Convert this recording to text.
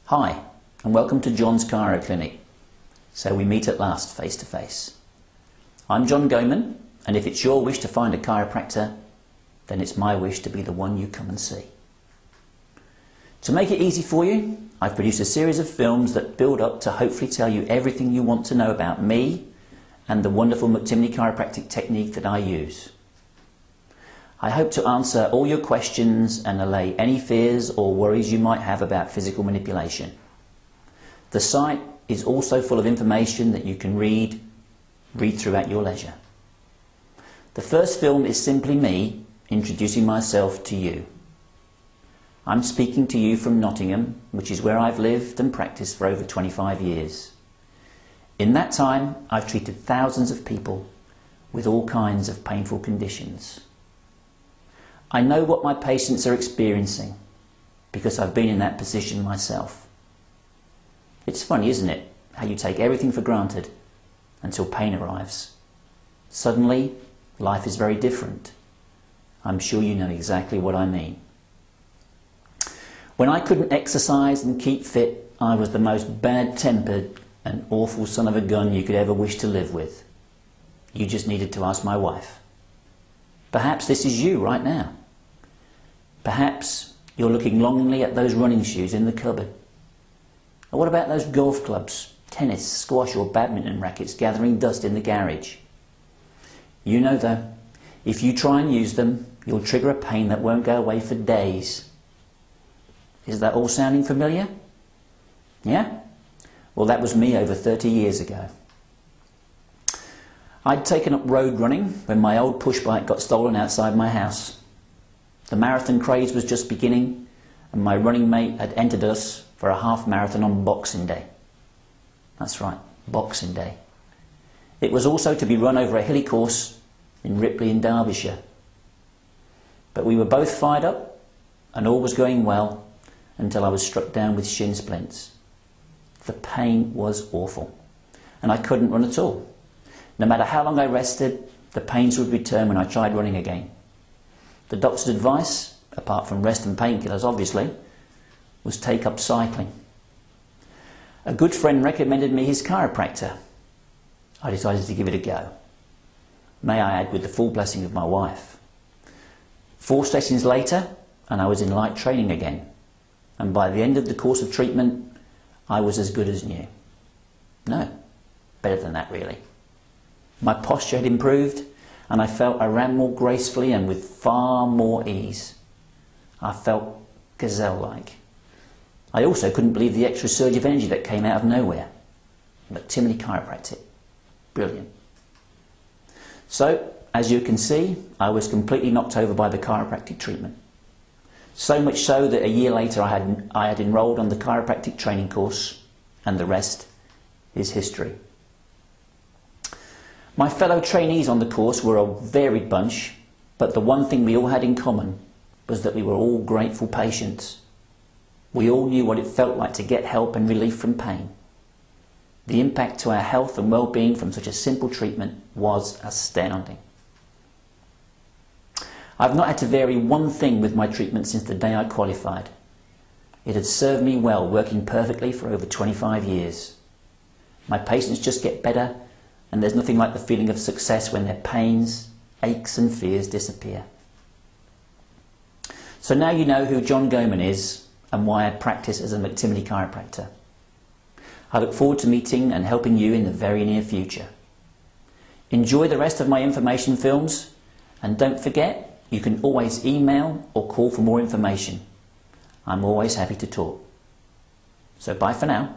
Hi, and welcome to John's Chiro Clinic. So we meet at last, face to face. I'm John Goman, and if it's your wish to find a chiropractor, then it's my wish to be the one you come and see. To make it easy for you, I've produced a series of films that build up to hopefully tell you everything you want to know about me and the wonderful McTimoney Chiropractic technique that I use. I hope to answer all your questions and allay any fears or worries you might have about physical manipulation. The site is also full of information that you can read through at your leisure. The first film is simply me introducing myself to you. I'm speaking to you from Nottingham, which is where I've lived and practiced for over 25 years. In that time, I've treated thousands of people with all kinds of painful conditions. I know what my patients are experiencing because I've been in that position myself. It's funny, isn't it, how you take everything for granted until pain arrives. Suddenly, life is very different. I'm sure you know exactly what I mean. When I couldn't exercise and keep fit, I was the most bad-tempered and awful son of a gun you could ever wish to live with. You just needed to ask my wife. Perhaps this is you right now. Perhaps you're looking longingly at those running shoes in the cupboard. Or what about those golf clubs, tennis, squash or badminton rackets gathering dust in the garage? You know though, if you try and use them, you'll trigger a pain that won't go away for days. Is that all sounding familiar? Yeah? Well, that was me over 30 years ago. I'd taken up road running when my old push bike got stolen outside my house. The marathon craze was just beginning, and my running mate had entered us for a half marathon on Boxing Day. That's right, Boxing Day. It was also to be run over a hilly course in Ripley in Derbyshire. But we were both fired up, and all was going well until I was struck down with shin splints. The pain was awful, and I couldn't run at all. No matter how long I rested, the pains would return when I tried running again. The doctor's advice, apart from rest and painkillers obviously, was take up cycling. A good friend recommended me his chiropractor. I decided to give it a go. May I add, with the full blessing of my wife. 4 sessions later, and I was in light training again. And by the end of the course of treatment, I was as good as new. No, better than that really. My posture had improved, and I felt I ran more gracefully and with far more ease. I felt gazelle-like. I also couldn't believe the extra surge of energy that came out of nowhere. McTimoney Chiropractic. Brilliant. So, as you can see, I was completely knocked over by the chiropractic treatment. So much so that a year later I had enrolled on the chiropractic training course, and the rest is history. My fellow trainees on the course were a varied bunch, but the one thing we all had in common was that we were all grateful patients. We all knew what it felt like to get help and relief from pain. The impact to our health and well-being from such a simple treatment was astounding. I've not had to vary one thing with my treatment since the day I qualified. It had served me well, working perfectly for over 25 years. My patients just get better, and there's nothing like the feeling of success when their pains, aches and fears disappear. So now you know who John Goman is and why I practice as a McTimoney Chiropractor. I look forward to meeting and helping you in the very near future. Enjoy the rest of my information films, and don't forget, you can always email or call for more information. I'm always happy to talk. So bye for now.